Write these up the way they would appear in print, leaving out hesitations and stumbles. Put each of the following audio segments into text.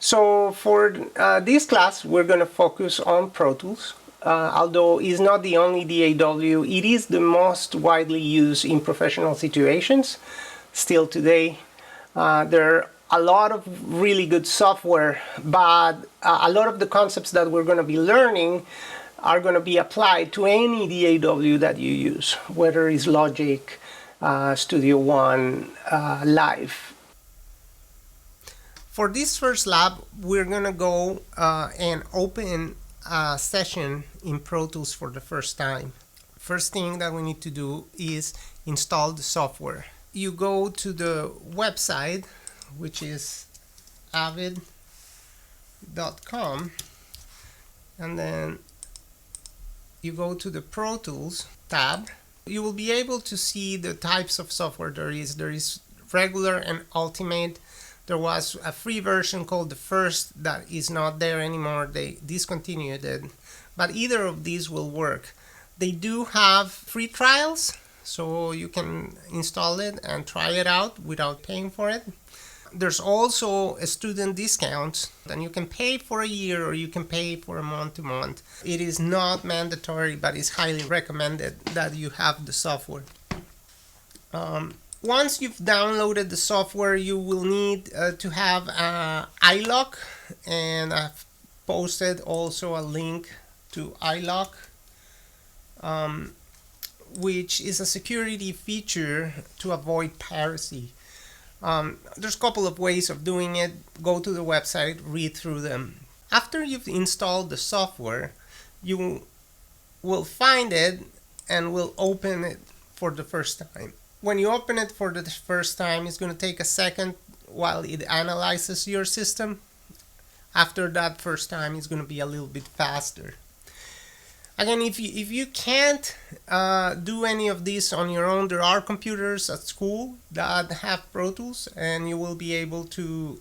So for this class, we're going to focus on Pro Tools. Although it's not the only DAW, it is the most widely used in professional situations still today. There are a lot of really good software, but a lot of the concepts that we're going to be learning are going to be applied to any DAW that you use, whether it's Logic, Studio One, Live. For this first lab, we're going to go and open a session in Pro Tools for the first time. First thing that we need to do is install the software. You go to the website, which is avid.com, and then you go to the Pro Tools tab. You will be able to see the types of software there is. There is regular and ultimate. There was a free version called the First that is not there anymore. They discontinued it, but either of these will work. They do have free trials, so you can install it and try it out without paying for it. There's also a student discount, and you can pay for a year or you can pay for a month to month. It is not mandatory, but it's highly recommended that you have the software. Once you've downloaded the software, you will need to have iLock, and I've posted also a link to iLock, which is a security feature to avoid piracy. There's a couple of ways of doing it. Go to the website, read through them. After you've installed the software, you will find it and will open it for the first time. When you open it for the first time, it's going to take a second while it analyzes your system. After that first time, it's going to be a little bit faster. Again, if you can't do any of this on your own, there are computers at school that have Pro Tools, and you will be able to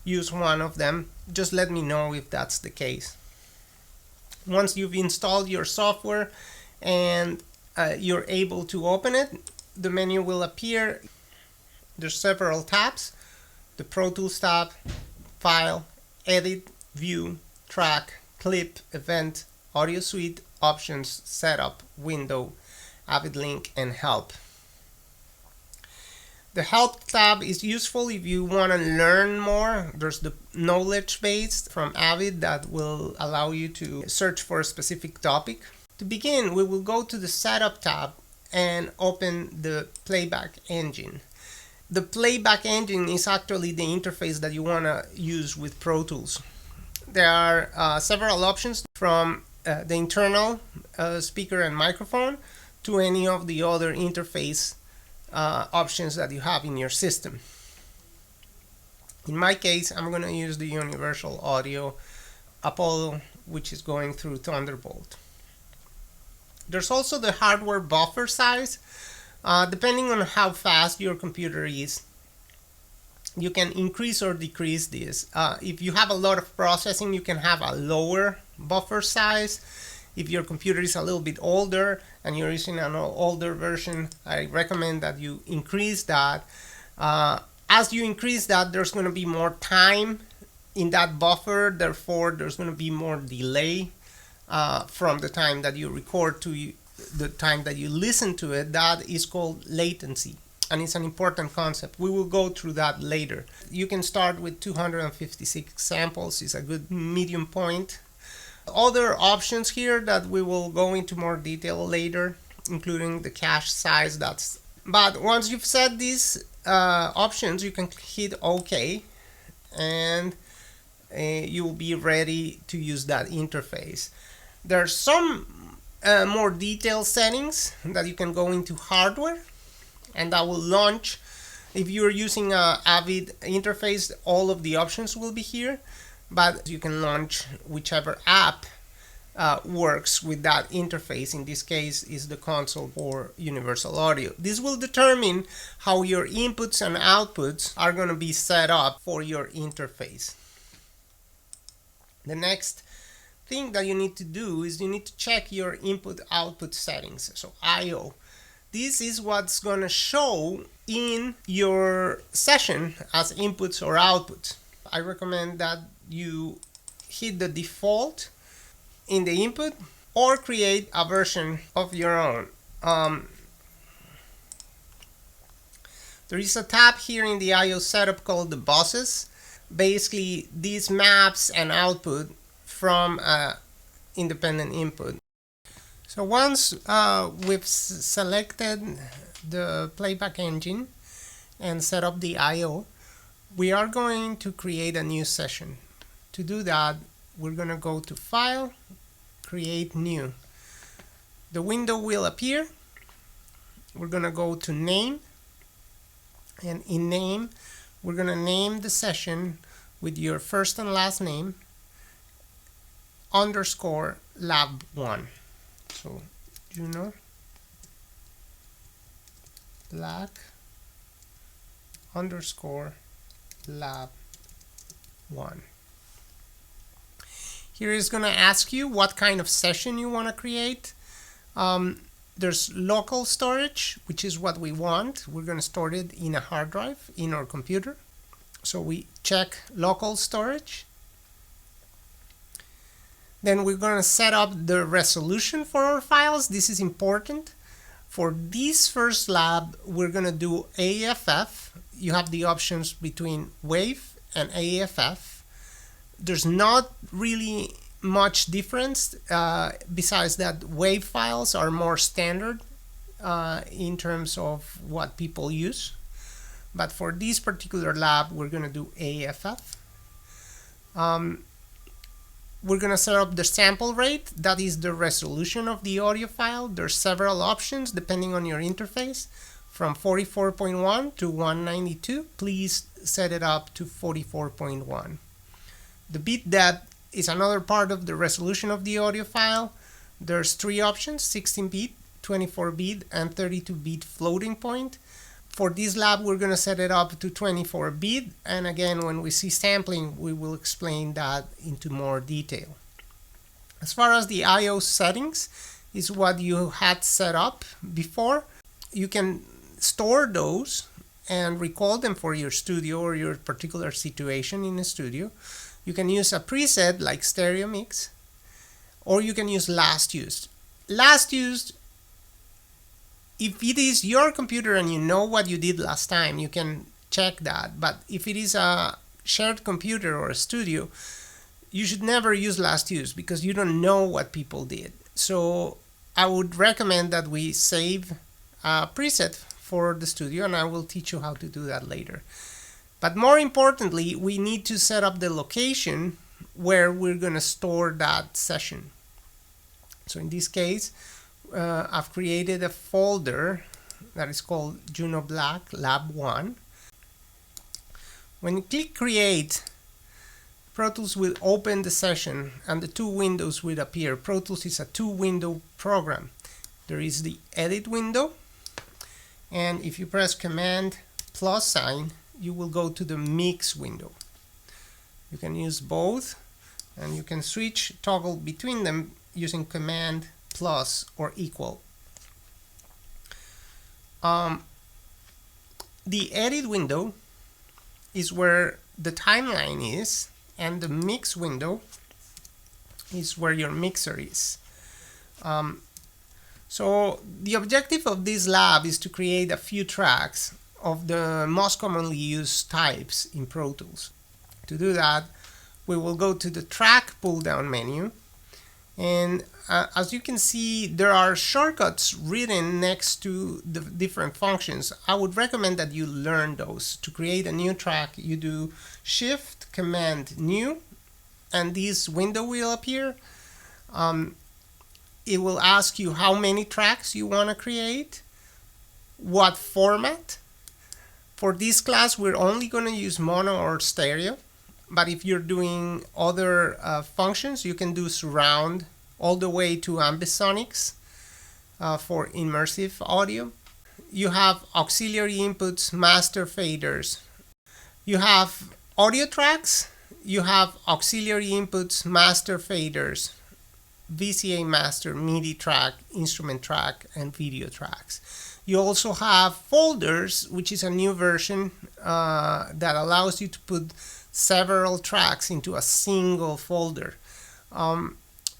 use one of them. Just let me know if that's the case. Once you've installed your software and you're able to open it, the menu will appear. There's several tabs: the Pro Tools tab, File, Edit, View, Track, Clip, Event, Audio Suite, Options, Setup, Window, Avid Link, and Help. The Help tab is useful if you want to learn more. There's the knowledge base from Avid that will allow you to search for a specific topic. To begin, we will go to the Setup tab and open the playback engine. The playback engine is actually the interface that you want to use with Pro Tools. There are several options, from the internal speaker and microphone to any of the other interface options that you have in your system. In my case, I'm going to use the Universal Audio Apollo, which is going through Thunderbolt. There's also the hardware buffer size. Depending on how fast your computer is, you can increase or decrease this. If you have a lot of processing, you can have a lower buffer size. If your computer is a little bit older and you're using an older version, I recommend that you increase that. As you increase that, there's going to be more time in that buffer. Therefore, there's going to be more delay from the time that you record to the time that you listen to it. That is called latency, and it's an important concept. We will go through that later. You can start with 256 samples. It's a good medium point. Other options here that we will go into more detail later, including the cache size. But once you've set these options, you can hit OK, and you will be ready to use that interface. There are some more detailed settings that you can go into hardware, and that will launch. If you're using a Avid interface, all of the options will be here, but you can launch whichever app works with that interface. In this case is the console for Universal Audio. This will determine how your inputs and outputs are going to be set up for your interface. The next thing that you need to do is you need to check your input output settings, so I/O. This is what's going to show in your session as inputs or outputs. I recommend that you hit the default in the input or create a version of your own. There is a tab here in the I/O setup called the buses. Basically, these maps and output from independent input. So once we've selected the playback engine and set up the I/O, we are going to create a new session. To do that, we're going to go to File, Create New. The window will appear. We're going to go to Name, and in Name, we're going to name the session with your first and last name _ lab 1. So Juno Black _ lab 1. Here is going to ask you what kind of session you want to create. There's local storage, which is what we want. We're going to store it in a hard drive in our computer. So we check local storage. Then we're going to set up the resolution for our files. This is important. For this first lab, we're going to do AFF. You have the options between WAV and AFF. There's not really much difference besides that WAV files are more standard in terms of what people use. But for this particular lab, we're going to do AFF. We're going to set up the sample rate. That is the resolution of the audio file. There's several options depending on your interface, from 44.1 to 192. Please set it up to 44.1. The bit depth is another part of the resolution of the audio file. There's three options: 16-bit, 24-bit, and 32-bit floating point. For this lab, we're going to set it up to 24-bit, and again, when we see sampling, we will explain that into more detail. As far as the I/O settings is what you had set up before, you can store those and recall them for your studio or your particular situation in a studio. You can use a preset like stereo mix, or you can use last used. Last used, if it is your computer and you know what you did last time, you can check that. But if it is a shared computer or a studio, you should never use last used because you don't know what people did. So I would recommend that we save a preset for the studio, and I will teach you how to do that later. But more importantly, we need to set up the location where we're going to store that session. So in this case, I've created a folder that is called Juno Black Lab 1. When you click Create, Pro Tools will open the session and the two windows will appear. Pro Tools is a two-window program. There is the Edit window, and if you press Command plus sign, you will go to the Mix window. You can use both, and you can toggle between them using Command plus or equal. The Edit window is where the timeline is, and the Mix window is where your mixer is. So the objective of this lab is to create a few tracks of the most commonly used types in Pro Tools. To do that, we will go to the Track pull-down menu, and as you can see, there are shortcuts written next to the different functions. I would recommend that you learn those. To create a new track, you do Shift, Command, New, and this window will appear. It will ask you how many tracks you want to create, what format. For this class, we're only going to use mono or stereo, but if you're doing other functions, you can do surround all the way to ambisonics for immersive audio. You have auxiliary inputs, master faders. You have audio tracks, you have auxiliary inputs, master faders, VCA master, MIDI track, instrument track, and video tracks. You also have folders, which is a new version that allows you to put several tracks into a single folder.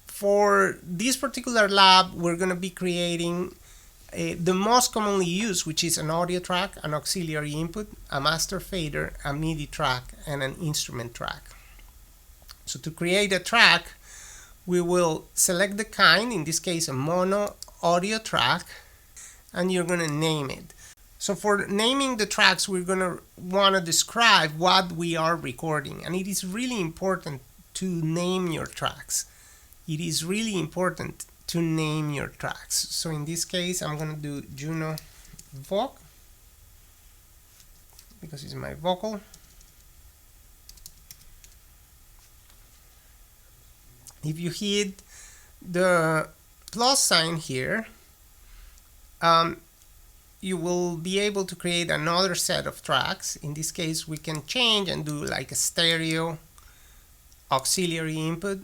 For this particular lab, we're going to be creating the most commonly used, which is an audio track, an auxiliary input, a master fader, a MIDI track, and an instrument track. So to create a track, we will select the kind, in this case a mono audio track, and you're going to name it. So for naming the tracks, we're going to want to describe what we are recording, and it is really important to name your tracks. It is really important to name your tracks. So in this case, I'm going to do Juno Black because it's my vocal. If you hit the plus sign here, you will be able to create another set of tracks. In this case, we can change and do like a stereo auxiliary input.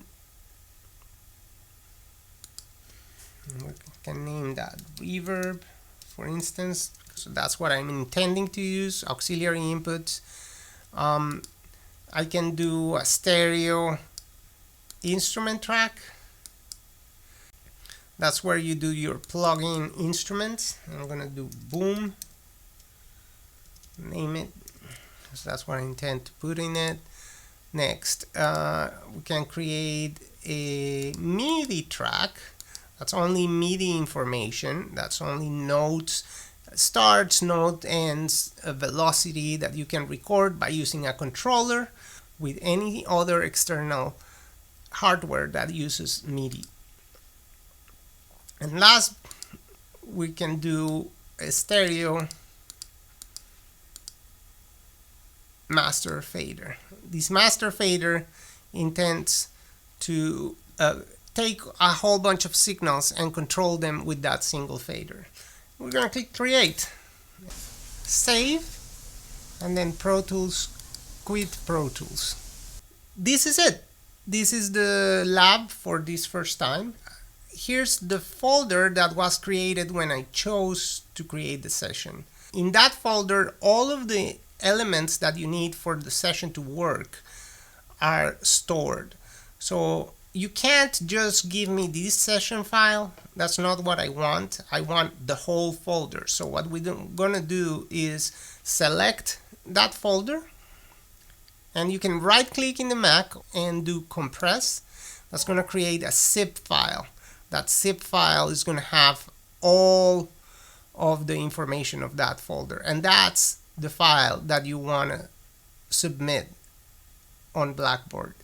We can name that reverb, for instance. So that's what I'm intending to use, auxiliary inputs. I can do a stereo instrument track. That's where you do your plug-in instruments. I'm gonna do boom, name it, because that's what I intend to put in it. Next, we can create a MIDI track. That's only MIDI information. That's only notes, starts, note ends, a velocity that you can record by using a controller with any other external hardware that uses MIDI. And last, we can do a stereo master fader. This master fader intends to take a whole bunch of signals and control them with that single fader. We're going to click create, save, and then Pro Tools, quit Pro Tools. This is it. This is the lab for this first time. Here's the folder that was created when I chose to create the session. In that folder, all of the elements that you need for the session to work are stored. So you can't just give me this session file. That's not what I want. I want the whole folder. So what we're gonna do is select that folder, and you can right click in the Mac and do compress. That's gonna create a zip file. That zip file is gonna have all of the information of that folder, and that's the file that you wanna submit on Blackboard.